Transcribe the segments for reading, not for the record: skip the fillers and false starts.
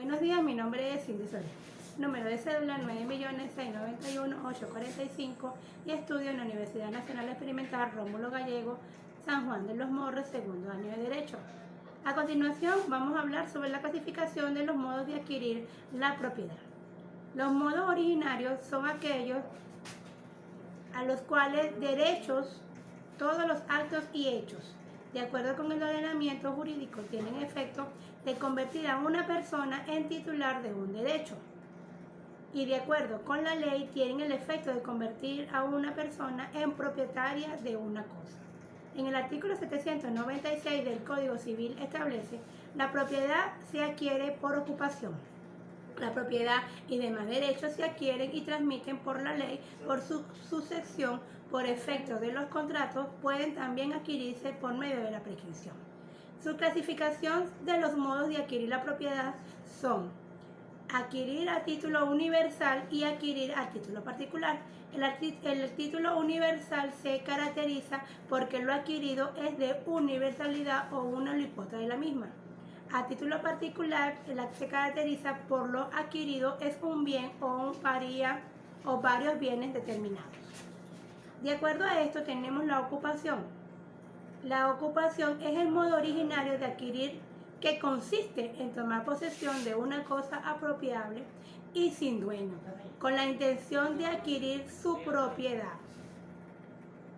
Buenos días, mi nombre es Cindy Soler. Número de cédula 9.691.845 y estudio en la Universidad Nacional Experimental Rómulo Gallego, San Juan de los Morros, segundo año de Derecho. A continuación vamos a hablar sobre la clasificación de los modos de adquirir la propiedad. Los modos originarios son aquellos a los cuales derechos, todos los actos y hechos, de acuerdo con el ordenamiento jurídico, tienen efecto de convertir a una persona en titular de un derecho. Y de acuerdo con la ley, tienen el efecto de convertir a una persona en propietaria de una cosa. En el artículo 796 del Código Civil establece: la propiedad se adquiere por ocupación. La propiedad y demás derechos se adquieren y transmiten por la ley, por su sucesión, por efecto de los contratos, pueden también adquirirse por medio de la prescripción. Su clasificación de los modos de adquirir la propiedad son: adquirir a título universal y adquirir a título particular. El título universal se caracteriza porque lo adquirido es de universalidad o una alícuota de la misma. A título particular, se caracteriza por lo adquirido es un bien o varios bienes determinados. De acuerdo a esto tenemos la ocupación. La ocupación es el modo originario de adquirir, que consiste en tomar posesión de una cosa apropiable y sin dueño, con la intención de adquirir su propiedad.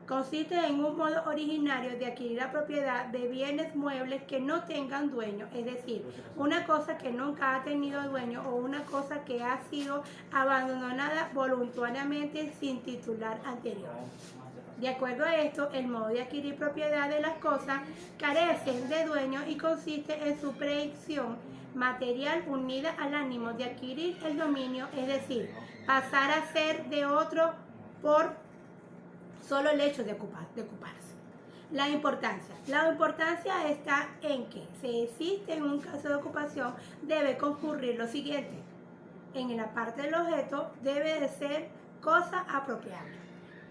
Consiste en un modo originario de adquirir la propiedad de bienes muebles que no tengan dueño, es decir, una cosa que nunca ha tenido dueño o una cosa que ha sido abandonada voluntariamente sin titular anterior. De acuerdo a esto, el modo de adquirir propiedad de las cosas carece de dueño y consiste en su predicción material unida al ánimo de adquirir el dominio, es decir, pasar a ser de otro por solo el hecho de ocuparse. La importancia está en que, si existe en un caso de ocupación, debe concurrir lo siguiente: en la parte del objeto debe de ser cosa apropiable,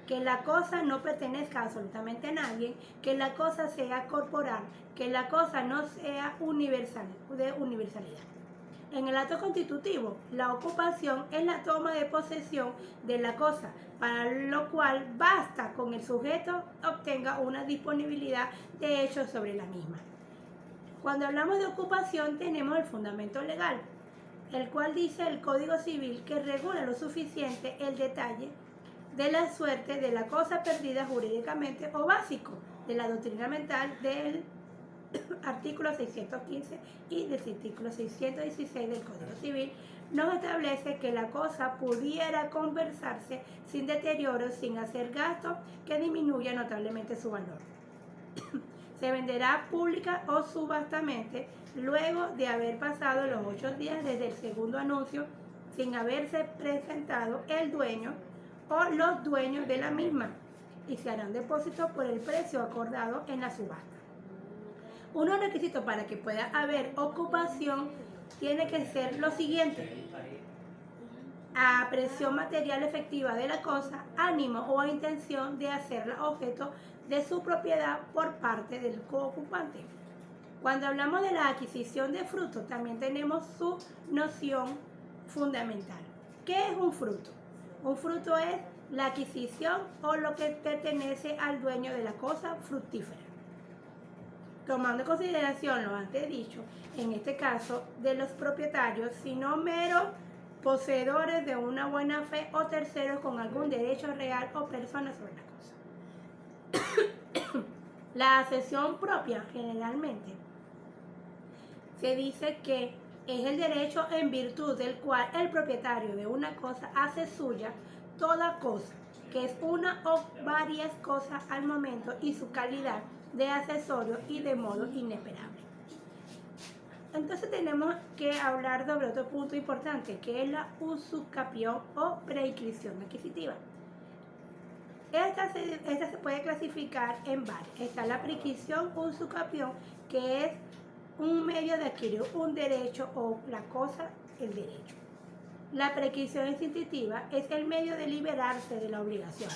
que la cosa no pertenezca absolutamente a nadie, que la cosa sea corporal, que la cosa no sea de universalidad. En el acto constitutivo, la ocupación es la toma de posesión de la cosa, para lo cual basta con el sujeto obtenga una disponibilidad de hechos sobre la misma. Cuando hablamos de ocupación tenemos el fundamento legal, el cual dice el Código Civil que regula lo suficiente el detalle de la suerte de la cosa perdida jurídicamente o básico de la doctrina mental del artículo 615 y del artículo 616 del Código Civil. Nos establece que la cosa pudiera conversarse sin deterioro, sin hacer gasto que disminuya notablemente su valor. Se venderá pública o subastamente luego de haber pasado los 8 días desde el segundo anuncio, sin haberse presentado el dueño o los dueños de la misma, y se harán depósitos por el precio acordado en la subasta. Unos requisitos para que pueda haber ocupación tiene que ser lo siguiente: apreciación material efectiva de la cosa, ánimo o intención de hacerla objeto de su propiedad por parte del coocupante. Cuando hablamos de la adquisición de frutos, también tenemos su noción fundamental. ¿Qué es un fruto? Un fruto es la adquisición o lo que pertenece al dueño de la cosa fructífera. Tomando en consideración lo antes dicho, en este caso de los propietarios, sino meros poseedores de una buena fe o terceros con algún derecho real o persona sobre la cosa. La accesión propia generalmente se dice que es el derecho en virtud del cual el propietario de una cosa hace suya toda cosa, que es una o varias cosas al momento, y su calidad de accesorio y de modo inesperable. Entonces tenemos que hablar sobre otro punto importante, que es la usucapión o preinscripción adquisitiva. Esta se puede clasificar en varias. Está la preinscripción usucapión, que es un medio de adquirir un derecho o la cosa, el derecho. La prescripción instintiva es el medio de liberarse de la obligación.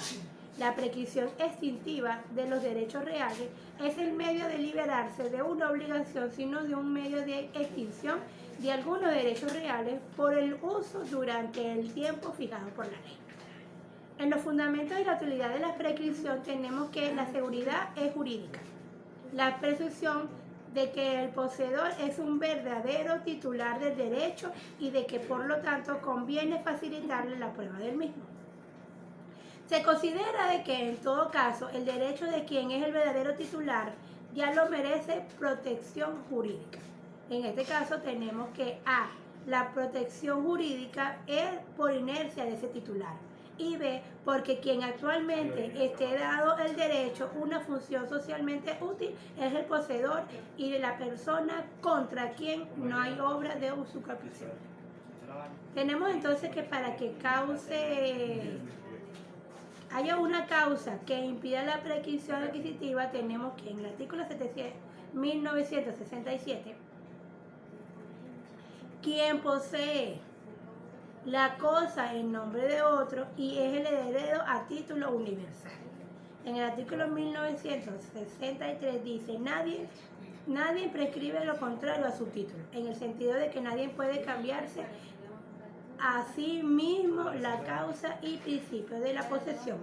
La prescripción extintiva de los derechos reales es el medio de liberarse de una obligación, sino de un medio de extinción de algunos derechos reales por el uso durante el tiempo fijado por la ley. En los fundamentos de la utilidad de la prescripción tenemos que la seguridad es jurídica, la presunción de que el poseedor es un verdadero titular del derecho y de que por lo tanto conviene facilitarle la prueba del mismo. Se considera de que en todo caso el derecho de quien es el verdadero titular ya lo merece protección jurídica. En este caso tenemos que A, la protección jurídica es por inercia de ese titular, y B, porque quien actualmente esté dado el derecho, una función socialmente útil, es el poseedor y de la persona contra quien no hay obra de usucapión. Tenemos entonces que para que haya una causa que impida la prescripción adquisitiva, tenemos que en el artículo 1967, quien posee la cosa en nombre de otro y es el heredero a título universal. En el artículo 1963 dice, nadie prescribe lo contrario a su título, en el sentido de que nadie puede cambiarse a sí mismo la causa y principio de la posesión.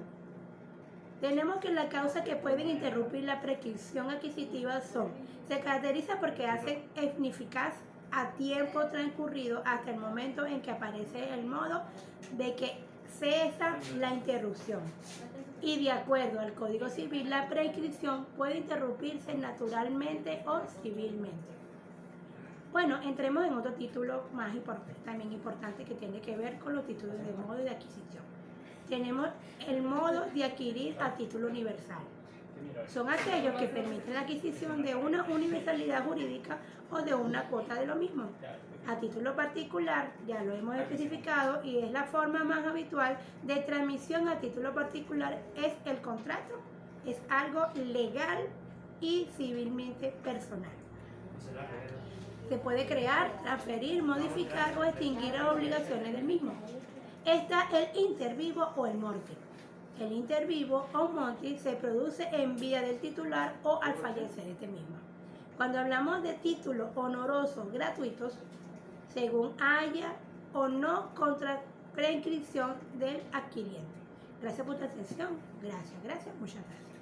Tenemos que las causas que pueden interrumpir la prescripción adquisitiva se caracteriza porque hacen ineficaz a tiempo transcurrido hasta el momento en que aparece el modo de que cesa la interrupción. Y de acuerdo al Código Civil, la prescripción puede interrumpirse naturalmente o civilmente. Bueno, entremos en otro título más importante, también importante, que tiene que ver con los títulos de modo de adquisición. Tenemos el modo de adquirir a título universal. Son aquellos que permiten la adquisición de una universalidad jurídica o de una cuota de lo mismo. A título particular, ya lo hemos especificado, y es la forma más habitual de transmisión a título particular, es el contrato. Es algo legal y civilmente personal. Se puede crear, transferir, modificar o extinguir las obligaciones del mismo. Está el inter vivo o el morte. El inter vivo o mortis se produce en vía del titular o al fallecer este mismo. Cuando hablamos de títulos honorosos gratuitos, según haya o no contra prescripción del adquiriente. Gracias por tu atención. Gracias, muchas gracias.